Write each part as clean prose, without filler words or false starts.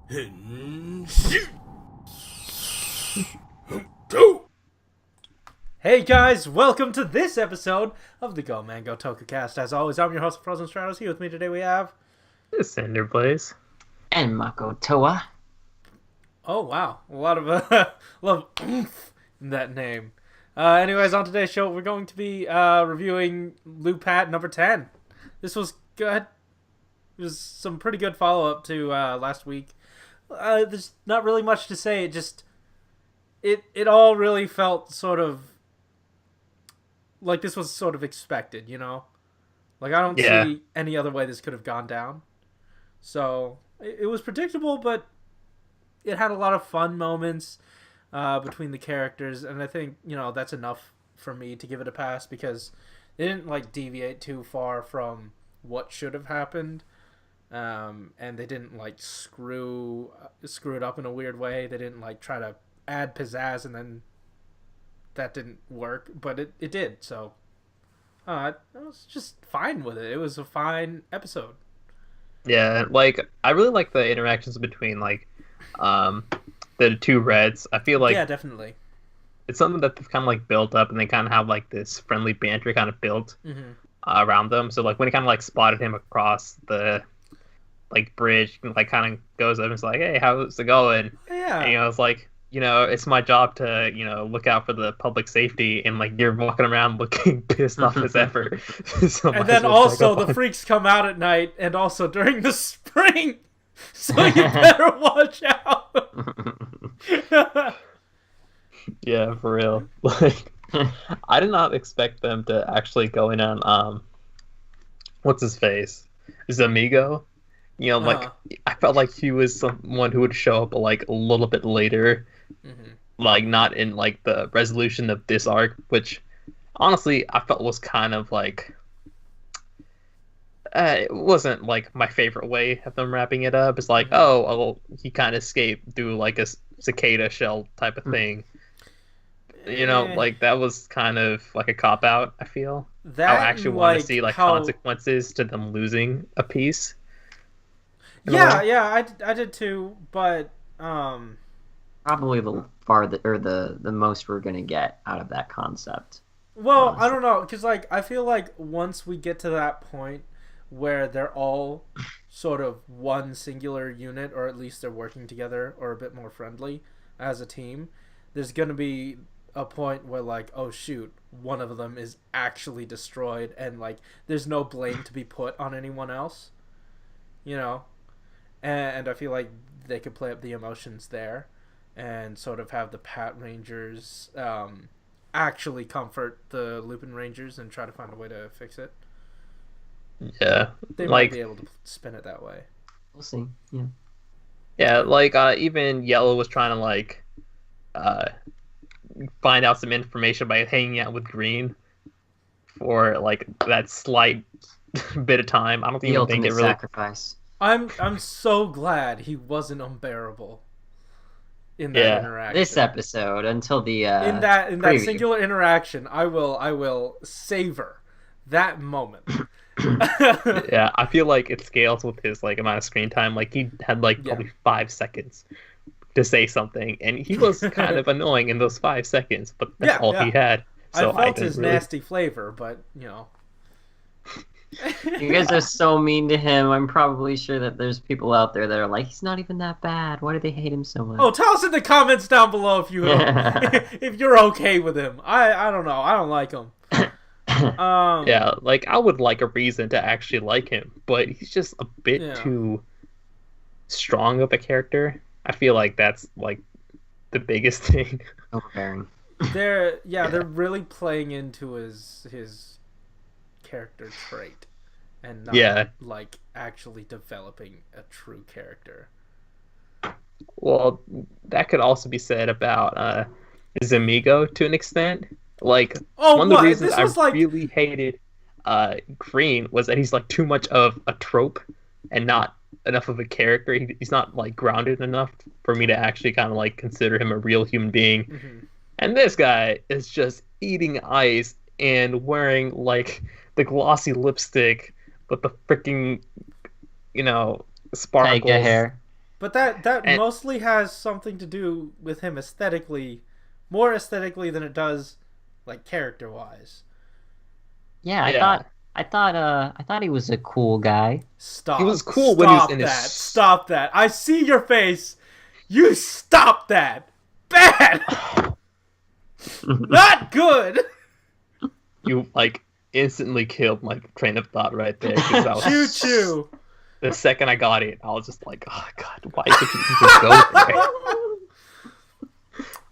Hey guys, welcome to this episode of the GMTC TokuCast. As always, I'm your host, Frozen Stratos. Here with me today we have... Cinder Blaze. And Makotoa. Oh wow, a lot of oomph in that name. Anyways, on today's show, we're going to be reviewing Lupat number 10. This was good. It was some pretty good follow-up to last week. There's not really much to say. It all really felt sort of like this was sort of expected, you know? Like, I don't see any other way this could have gone down. So, it was predictable, but it had a lot of fun moments between the characters, and I think, you know, that's enough for me to give it a pass, because they didn't, like, deviate too far from what should have happened, and they didn't, like, screw it up in a weird way. They didn't, like, try to add pizzazz, and then that didn't work, but it did, so I was just fine with it. It was a fine episode. Yeah, like, I really like the interactions between, like, the two Reds. I feel like... Yeah, definitely. It's something that they've kind of, like, built up, and they kind of have, like, this friendly banter kind of built around them. So, like, when he kind of, like, spotted him across the, like, bridge, and, like, kind of goes up and is like, hey, how's it going? Yeah. And, you know, it's like, you know, it's my job to, you know, look out for the public safety, and, like, you're walking around looking pissed off as ever. So and then also the freaks come out at night, and also during the spring, so you better watch out. Yeah, for real. Like, I did not expect them to actually go in on, what's his face? Zamigo? You know, like, I felt like he was someone who would show up, like, a little bit later. Like, not in, like, the resolution of this arc, which, honestly, I felt was kind of, like... it wasn't, like, my favorite way of them wrapping it up. It's like, oh, well, he kind of escaped through, like, a cicada shell type of thing. You know, like, that was kind of, like, a cop-out, I feel. That I actually want to see, like, consequences to them losing a piece. Yeah, I did too, but probably the most we're gonna get out of that concept. Well, honestly. I don't know, because, like, I feel like once we get to that point where they're all sort of one singular unit, or at least they're working together, or a bit more friendly as a team, there's gonna be a point where, like, oh shoot, one of them is actually destroyed, and, like, there's no blame to be put on anyone else, you know? And I feel like they could play up the emotions there and sort of have the Patrangers actually comfort the Lupinrangers and try to find a way to fix it. Yeah. They might be able to spin it that way. We'll see. Yeah. Yeah, like, even Yellow was trying to, like, find out some information by hanging out with Green for, like, that slight bit of time. I don't even think it really... sacrifice. I'm so glad he wasn't unbearable in that interaction. This episode until the in that singular interaction, I will savor that moment. Yeah, I feel like it scales with his, like, amount of screen time. Like, he had, like, probably 5 seconds to say something, and he was kind of annoying in those 5 seconds, but that's all he had. So I felt his nasty flavor, but, you know. You guys are so mean to him. I'm probably sure that there's people out there that are like, he's not even that bad. Why do they hate him so much? Oh, tell us in the comments down below if if you're okay with him. I don't know. I don't like him. Yeah, like, I would like a reason to actually like him, but he's just a bit too strong of a character. I feel like that's, like, the biggest thing. Overbearing. They're really playing into his character trait and not like actually developing a true character. Well, that could also be said about Zamigo to an extent. Like, one of the reasons I really hated Green was that he's, like, too much of a trope and not enough of a character. He's not, like, grounded enough for me to actually kind of, like, consider him a real human being. And this guy is just eating ice and wearing, like, the glossy lipstick with the freaking, you know, sparkles. Tiger hair. But that And mostly has something to do with him aesthetically, more aesthetically than it does like character wise. Yeah, yeah, I thought he was a cool guy. he was Stop. cool when he was in Stop his. that. Stop that. I see your face. You stop that. Bad. Not good. You like instantly killed my train of thought right there. 'Cause I was, Choo choo. the second I got it, I was just like, oh god, why did you even go there?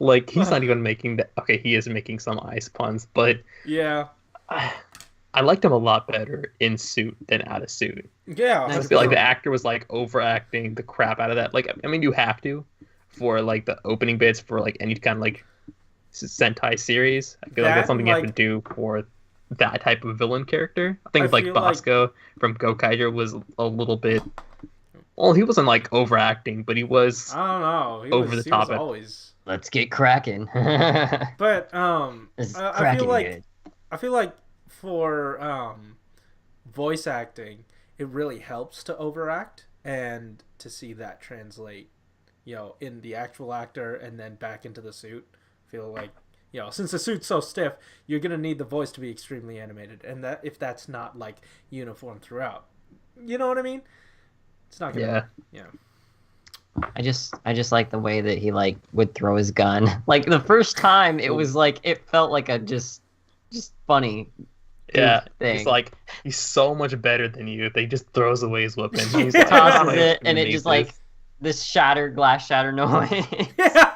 Like, he's not even making that. Okay, he is making some ice puns, but Yeah. I liked him a lot better in suit than out of suit. Yeah. I That's feel like true. the actor was like overacting the crap out of that. Like, I mean, you have to for like the opening bits for like any kind of like Sentai series. I feel like That that's something and, you have like- to do for that type of villain character. I think I like feel like- Bosco from Gokaiger was a little bit. Well, he wasn't like overacting, but he was. I don't know. He Over was, the he was top. always. Let's get cracking. But It's I cracking feel like good. I feel like for voice acting, it really helps to overact and to see that translate, in the actual actor and then back into the suit. I feel like, since the suit's so stiff, you're gonna need the voice to be extremely animated, and that if that's not like uniform throughout, you know what I mean? It's not gonna. Yeah. I just like the way that he like would throw his gun. Like the first time, it was like it felt like a just funny. Yeah, thing. he's like he's so much better than you. They just throws away his weapon. He's He like, "I'm Tosses not it, gonna and it need just like this glass shatter noise. Yeah.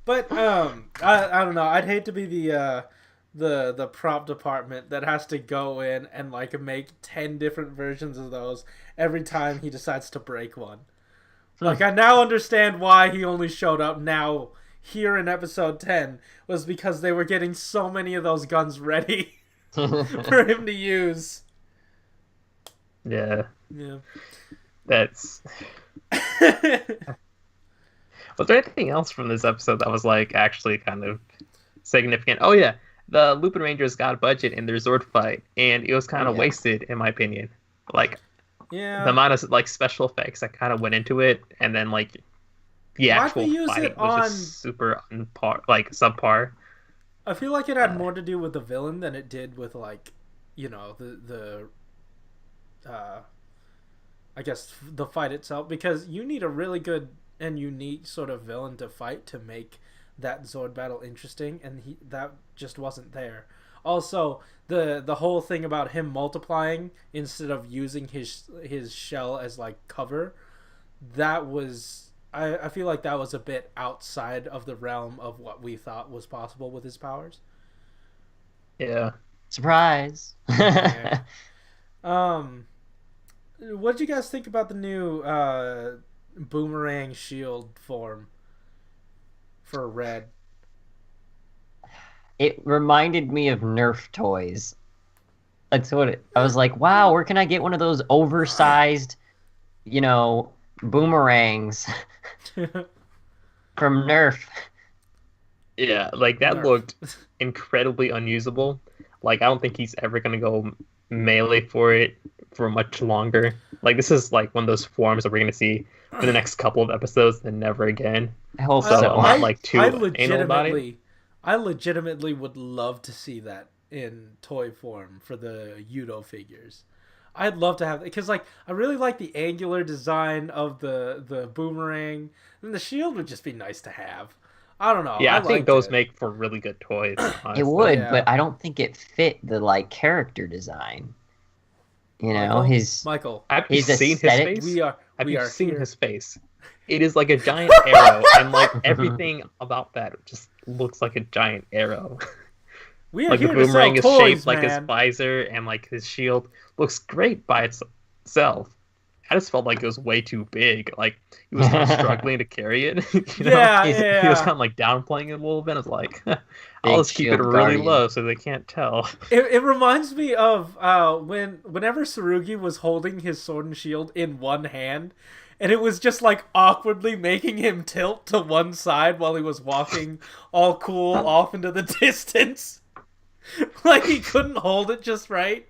But I don't know. I'd hate to be the prop department that has to go in and like make 10 different versions of those every time he decides to break one. Like, I now understand why he only showed up now here in episode 10 was because they were getting so many of those guns ready for him to use. Yeah, Yeah. that's. Was there anything else from this episode that was like actually kind of significant? Oh yeah, the Lupinrangers got a budget in their Zord fight, and it was kind of wasted in my opinion. Like Yeah. the amount of like special effects that kind of went into it, and then like the Why'd actual we use fight it was on- just super like subpar. I feel like it had more to do with the villain than it did with like, the I guess the fight itself, because you need a really good and unique sort of villain to fight to make that Zord battle interesting, and that just wasn't there. Also, the whole thing about him multiplying instead of using his shell as like cover, that was I feel like that was a bit outside of the realm of what we thought was possible with his powers. Yeah. Surprise. Yeah. What did you guys think about the new boomerang shield form for red? It reminded me of Nerf toys. That's what I was like, wow, where can I get one of those oversized, boomerangs from Nerf? Yeah, like that Nerf. looked incredibly unusable. Like I don't think he's ever gonna go melee for it for much longer. Like this is like one of those forms that we're gonna see for the next couple of episodes, and never again. I hope So so. I'm not like too anal about it. I legitimately would love to see that in toy form for the Yudo figures. I'd love to have, because like I really like the angular design of the boomerang, and the shield would just be nice to have. I don't know. Yeah, I think liked those it. make for really good toys. Honestly. It would, Yeah. but I don't think it fit the like character design. Michael, Have you his seen his aesthetic- face? we are Have we you are seen here. his face? It is like a giant arrow, and like everything about that just looks like a giant arrow. We are Like the here to sell boomerang is toys, shaped like his man. visor, and like his shield looks great by itself. I just felt like it was way too big. Like he was kind of struggling to carry it. you know? Yeah, He was yeah. kind of like downplaying it a little bit. I was like, I'll Big just keep it shield really guardian. low so they can't tell. It reminds me of whenever Tsurugi was holding his sword and shield in one hand, and it was just like awkwardly making him tilt to one side while he was walking all cool off into the distance. Like he couldn't hold it just right.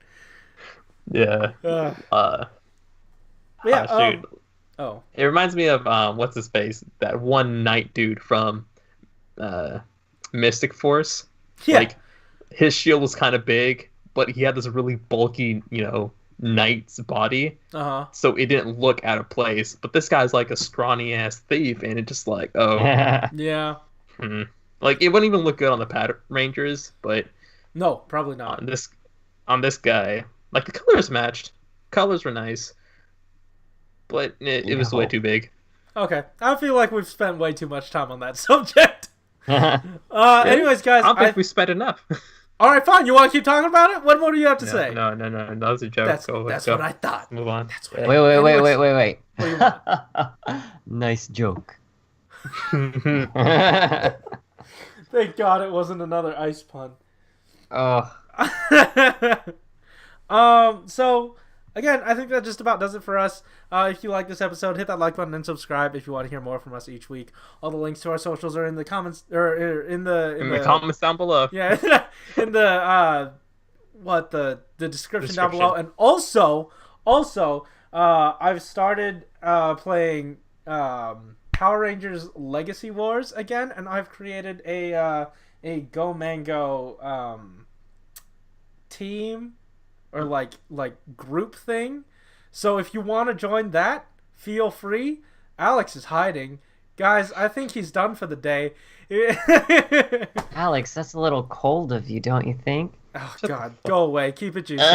Yeah. Uh, Uh, yeah, shoot. Oh. It reminds me of what's his face? That one knight dude from Mystic Force. Yeah. Like his shield was kind of big, but he had this really bulky, knight's body. Uh-huh. So it didn't look out of place. But this guy's like a scrawny ass thief, and it just like, oh. Yeah. Like it wouldn't even look good on the Patrangers, but no, probably not. On this guy, like the colors matched. Colors were nice. But it was way too big. Okay. I feel like we've spent way too much time on that subject. Anyways, guys. I don't think we spent enough. Alright, fine. You want to keep talking about it? What more do you have to say? No. That was a joke. That's what I thought. Move on. Wait. Nice joke. Thank God it wasn't another ice pun. Oh. So... Again, I think that just about does it for us. If you like this episode, hit that like button and subscribe if you want to hear more from us each week. All the links to our socials are in the comments, or in the comments down below. Yeah, in the description down below. And also, I've started playing Power Rangers Legacy Wars again, and I've created a GoMango team. Or like group thing. So if you want to join that, feel free. Alex is hiding. Guys, I think he's done for the day. Alex, that's a little cold of you, don't you think? Oh, God. Go away. Keep it juicy.